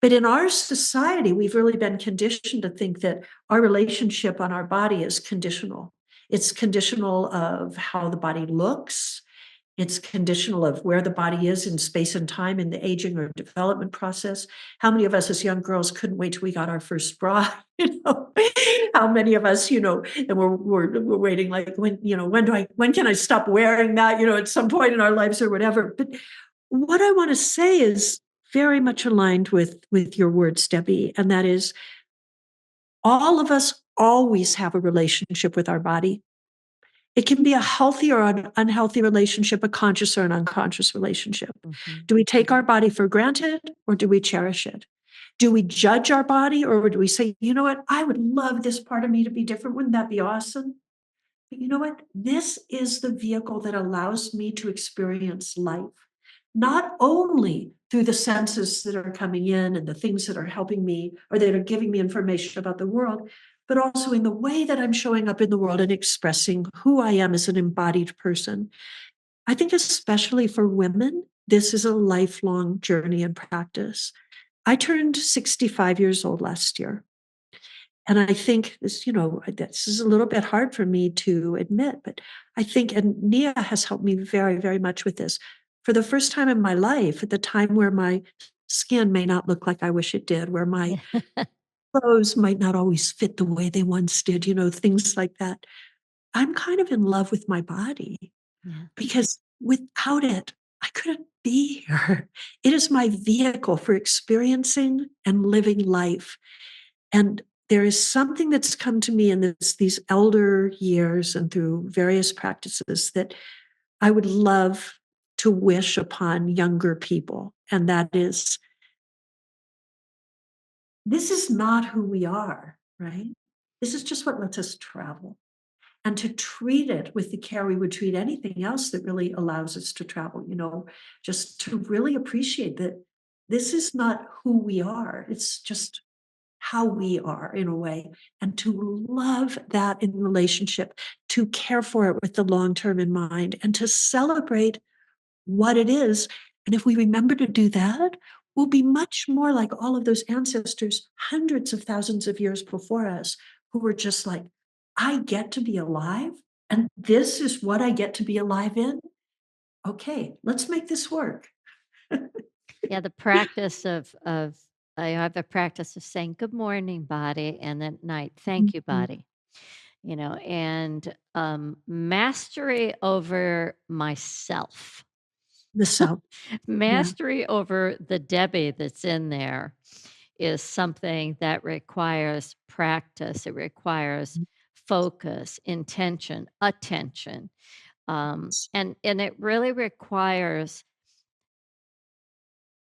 But in our society, we've really been conditioned to think that our relationship on our body is conditional. It's conditional of how the body looks, it's conditional of where the body is in space and time in the aging or development process. How many of us as young girls couldn't wait till we got our first bra? You know, how many of us, and we're waiting like when can I stop wearing that? At some point in our lives or whatever. But what I want to say is very much aligned with your words, Debbie, and that is all of us always have a relationship with our body. It can be a healthy or an unhealthy relationship, a conscious or an unconscious relationship. Mhm. Do we take our body for granted or do we cherish it? Do we judge our body or do we say, you know what, I would love this part of me to be different? Wouldn't that be awesome? But you know what? This is the vehicle that allows me to experience life, not only through the senses that are coming in and the things that are helping me or that are giving me information about the world, but also in the way that I'm showing up in the world and expressing who I am as an embodied person. I think, especially for women, this is a lifelong journey and practice. I turned 65 years old last year. And I think this is a little bit hard for me to admit, but I think, and Nia has helped me very, very much with this. For the first time in my life, at the time where my skin may not look like I wish it did, where my clothes might not always fit the way they once did, things like that. I'm kind of in love with my body Yeah. because without it, I couldn't be here. It is my vehicle for experiencing and living life. And there is something that's come to me in these elder years and through various practices that I would love to wish upon younger people. And that is, this is not who we are, right? This is just what lets us travel. And to treat it with the care we would treat anything else that really allows us to travel, just to really appreciate that this is not who we are. It's just how we are in a way, and to love that in relationship, to care for it with the long term in mind, and to celebrate what it is. And if we remember to do that, we'll be much more like all of those ancestors hundreds of thousands of years before us who were just like, I get to be alive, and this is what I get to be alive in. Okay, let's make this work. Yeah, the practice of I have the practice of saying, "Good morning, body," and then at night, "Thank you, Mhm. body." And mastery over myself, The self. Yeah. mastery over the Debbie that's in there is something that requires practice. It requires focus, intention, attention, and it really requires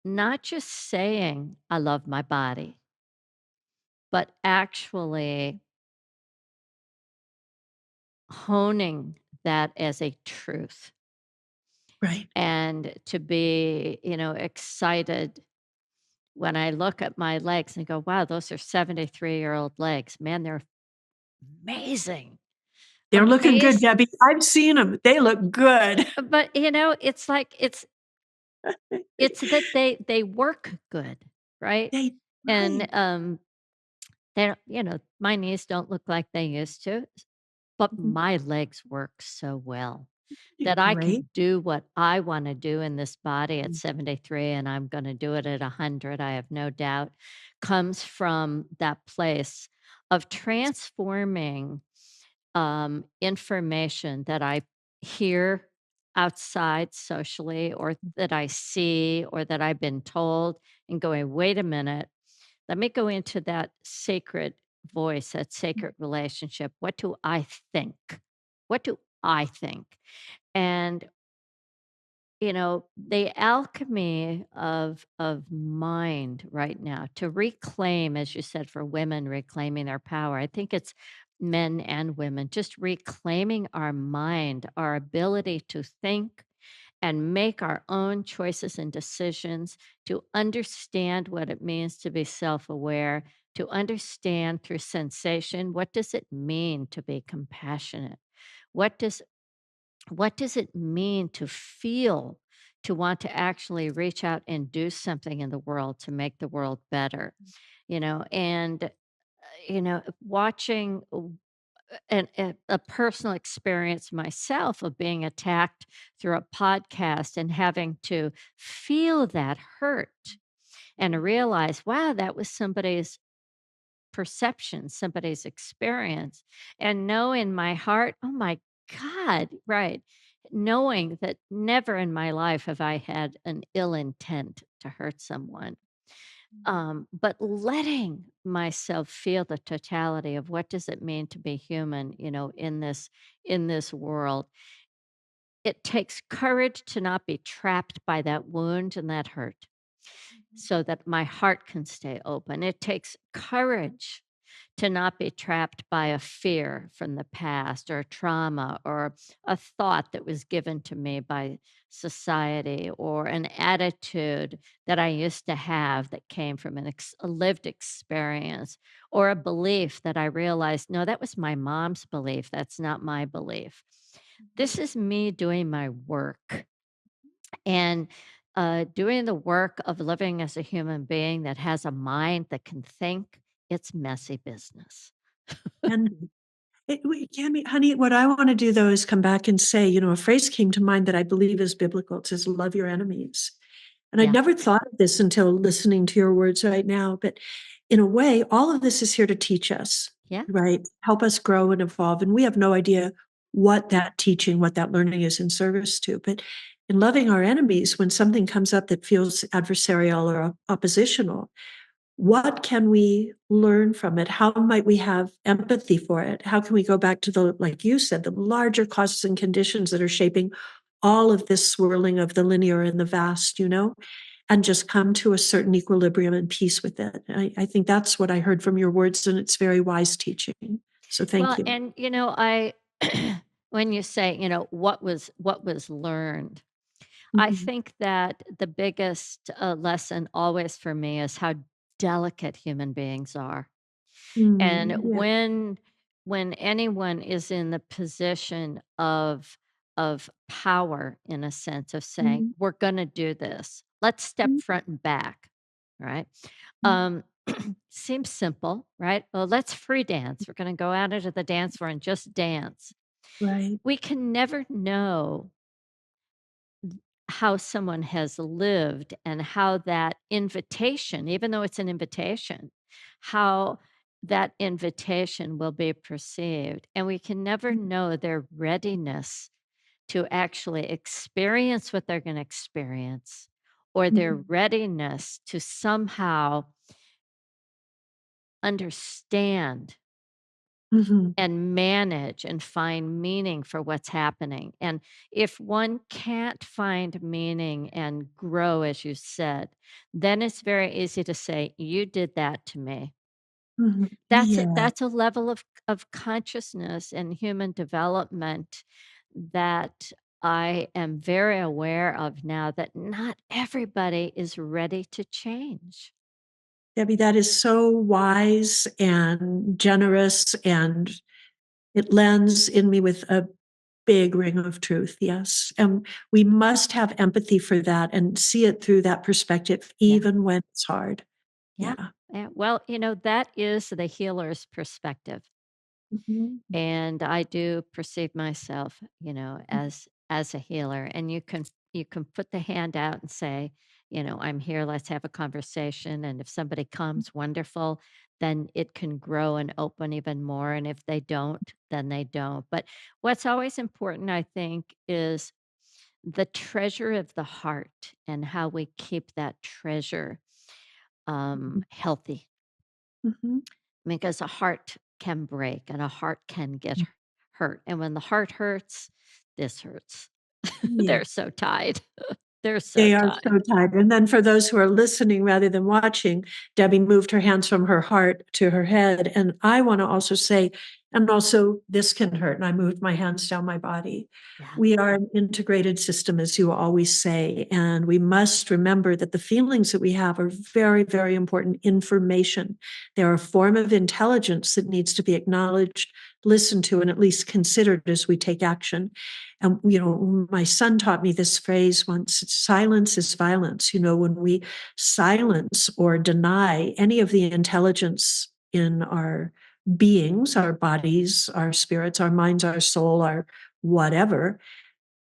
not just saying, "I love my body," but actually honing that as a truth Right. and to be, excited when I look at my legs and go, wow, those are 73-year-old legs. Man, they're amazing. They're looking good, Amazing. Debbie. I've seen them. They look good. But it's like it's that they work good, right? They And right. they don't, my knees don't look like they used to, but Mhm. my legs work so well. that I Great. can do what I wanna do in this body at 73, and I'm gonna do it at 100, I have no doubt, comes from that place of transforming, information that I hear outside socially or that I see or that I've been told and going, "Wait a minute, let me go into that sacred voice, that sacred relationship. What do I think? What do I think?" And the alchemy of mind right now to reclaim, as you said, for women reclaiming their power. I think it's men and women just reclaiming our mind, our ability to think and make our own choices and decisions, to understand what it means to be self-aware, to understand through sensation, what does it mean to be compassionate? What does what does it mean to feel, to want to actually reach out and do something in the world to make the world better? Watching a personal experience myself of being attacked through a podcast and having to feel that hurt and realize, wow, that was somebody's perception, somebody's experience, and know in my heart, "Oh my god," right, knowing that never in my life have I had an ill intent to hurt someone, but letting myself feel the totality of what does it mean to be human, in this world. It takes courage to not be trapped by that wound and that hurt so that my heart can stay open. It takes courage to not be trapped by a fear from the past or a trauma or a thought that was given to me by society or an attitude that I used to have that came from a lived experience or a belief that I realized, no, that was my mom's belief. That's not my belief. This is me doing my work and doing the work of living as a human being that has a mind that can think. It's messy business. And it can be honey, what I wanna do, though, is come back and say, a phrase came to mind that I believe is biblical. It says, "Love your enemies." And I'd Yeah. never thought of this until listening to your words right now, but in a way, all of this is here to teach us, Yeah. right? Help us grow and evolve, and we have no idea what that teaching, what that learning is in service to, but in loving our enemies, when something comes up that feels adversarial or oppositional, what can we learn from it? How might we have empathy for it? How can we go back to like you said, the larger causes and conditions that are shaping all of this swirling of the linear and the vast, and just come to a certain equilibrium and peace with it. I think that's what I heard from your words, and it's very wise teaching. So thank Well, you. and I when you say, what was learned, I Mhm. think that the biggest lesson always for me is how delicate human beings are. And Mm, yeah. when anyone is in the position of power, in a sense of saying, Mhm. "We're gonna do this. Let's step Mhm. front and back." Right? Mhm. Um, seems simple, right? Well, let's free dance. We're gonna go out into the dance floor and just dance. Right. We can never know how someone has lived and how that invitation, even though it's an invitation, how that invitation will be perceived. And we can never Mhm. know their readiness to actually experience what they're going to experience or their Mhm. readiness to somehow understand Mhm. and manage and find meaning for what's happening. And if one can't find meaning and grow, as you said, then it's very easy to say, "You did that to me." Mhm. That's a, Yeah. that's a level of consciousness and human development that I am very aware of now that not everybody is ready to change. Debbie, that is so wise and generous, and it lands in me with a big ring of truth. Yes. And we must have empathy for that and see it through that perspective, Yeah. even when it's hard. Yeah. Yeah. Yeah. Well, that is the healer's perspective. Mhm. And I do perceive myself, Mhm. as as a healer, and you can put the hand out and say, "I'm here, let's have a conversation," and if somebody comes, wonderful, then it can grow and open even more, and if they don't, then they don't. But what's always important, I think, is the treasure of the heart and how we keep that treasure, Mhm. healthy, Mhm. because a heart can break and a heart can get hurt, and when the heart hurts, this hurts. Yeah. They're so tied. They're so They are tied. so tied. And then for those who are listening rather than watching, Debbie moved her hands from her heart to her head. And I want to also say, and also this can hurt. And I moved my hands down my body. Yeah, We are an integrated system, as you always say. And we must remember that the feelings that we have are very, very important information. They're a form of intelligence that needs to be acknowledged, listened to, and at least considered as we take action. And, my son taught me this phrase once: silence is violence. When we silence or deny any of the intelligence in our beings, our bodies, our spirits, our minds, our soul, our whatever,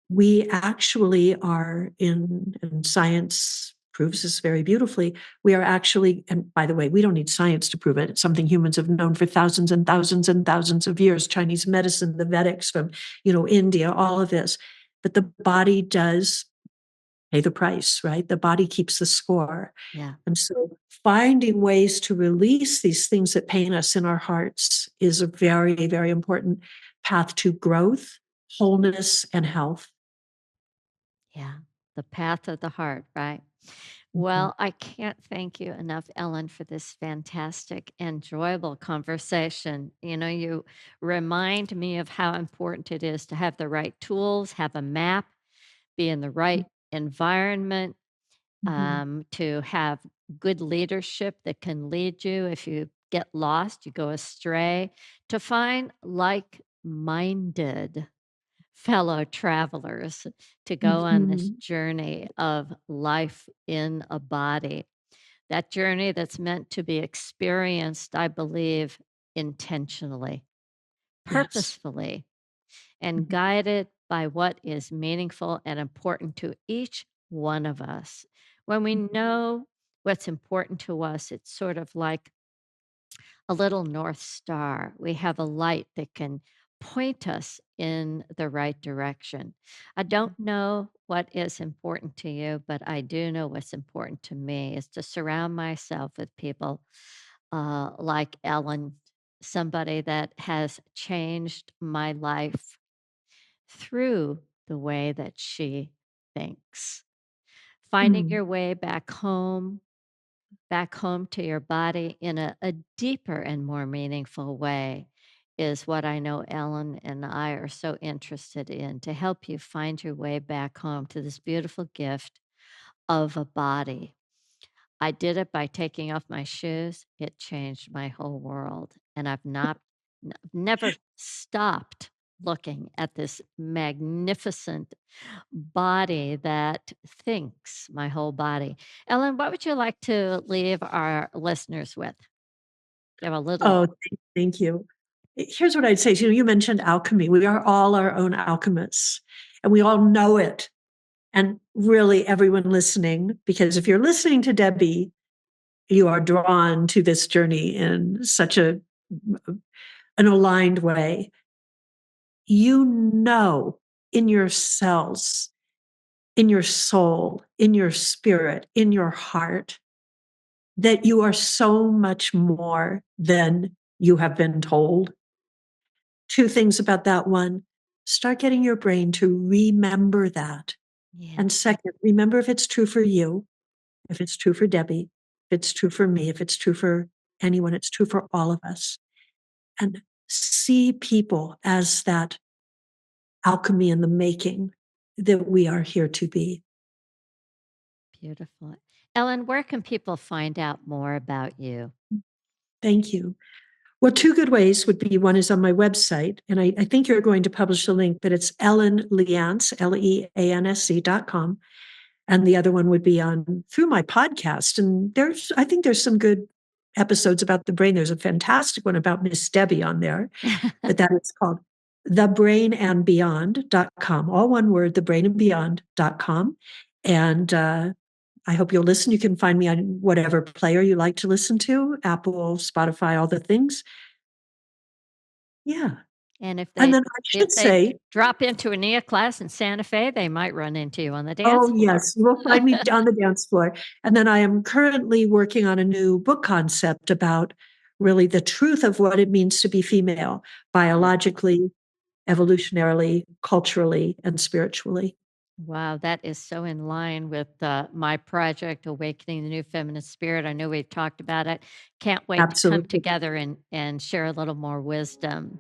we actually are and science proves this very beautifully, we are actually, and by the way, we don't need science to prove it. It's something humans have known for thousands and thousands and thousands of years, Chinese medicine, the Vedics from, India, all of this. But the body does pay the price, right? The body keeps the score. yeah, And so finding ways to release these things that pain us in our hearts is a very, very important path to growth, wholeness, and health. yeah. The path of the heart, right? Mhm. Well, I can't thank you enough, Ellen, for this fantastic, enjoyable conversation. You remind me of how important it is to have the right tools, have a map, be in the right environment, Mhm. to have good leadership that can lead you. If you get lost, you go astray, to find like minded fellow travelers to go on this Mhm. journey of life in a body. That journey that's meant to be experienced, I believe, intentionally, Yes. purposefully, and Mhm. guided by what is meaningful and important to each one of us. When we know what's important to us, it's sort of like a little North Star. We have a light that can point us in the right direction. I don't know what is important to you, but I do know what's important to me is to surround myself with people like Ellen, somebody that has changed my life through the way that she thinks. Finding Mm. your way back home to your body in a deeper and more meaningful way is what I know Ellen and I are so interested in, to help you find your way back home to this beautiful gift of a body. I did it by taking off my shoes. It changed my whole world. And never stopped looking at this magnificent body that thinks, my whole body. Ellen, what would you like to leave our listeners with? Give a little. Oh, thank you. Here's what I'd say. You mentioned alchemy. We are all our own alchemists, and we all know it. And really, everyone listening, because if you're listening to Debbie, you are drawn to this journey in such an aligned way. You know in your cells, in your soul, in your spirit, in your heart, that you are so much more than you have been told. Two things about that. One, start getting your brain to remember that. Yeah, And second, remember if it's true for you, if it's true for Debbie, if it's true for me, if it's true for anyone, it's true for all of us. And see people as that alchemy in the making that we are here to be. beautiful. Ellen, where can people find out more about you? Thank you. Well, two good ways would be, one is on my website, and I think you're going to publish the link, but it's Ellen Leanse, Leansc.com. And the other one would be on through my podcast. And I think there's some good episodes about the brain. There's a fantastic one about Miss Debbie on there, but that is called thebrainandbeyond.com, all one word, thebrainandbeyond.com. And I hope you'll listen. You can find me on whatever player you like to listen to, Apple, Spotify, all the things. Yeah. And And then I should if they say, drop into a Nia class in Santa Fe, they might run into you on the dance oh, floor. yes, you will find me on the dance floor. And then I am currently working on a new book concept about really the truth of what it means to be female, biologically, evolutionarily, culturally, and spiritually. Wow, that is so in line with my project, Awakening the New Feminist Spirit. I know we've talked about it. Can't wait to come Absolutely. together and share a little more wisdom.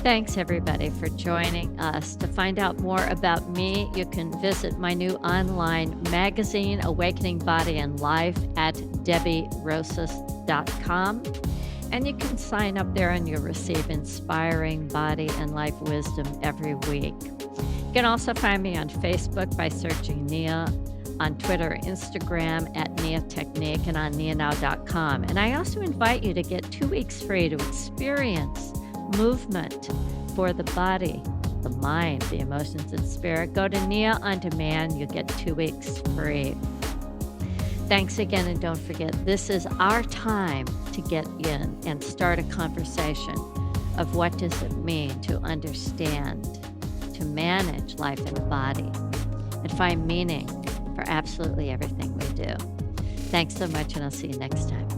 Thanks, everybody, for joining us. To find out more about me, you can visit my new online magazine, Awakening Body and Life, at debbierosas.com. And you can sign up there and you'll receive inspiring body and life wisdom every week. You can also find me on Facebook by searching Nia, on Twitter or Instagram at Nia Technique, and on nianow.com. And I also invite you to get 2 weeks free to experience movement for the body, the mind, the emotions, and spirit. Go to Nia On Demand. You'll get 2 weeks free. Thanks again, and don't forget, this is our time to get in and start a conversation of what does it mean to understand, to manage life in the body, and find meaning for absolutely everything we do. Thanks so much, and I'll see you next time.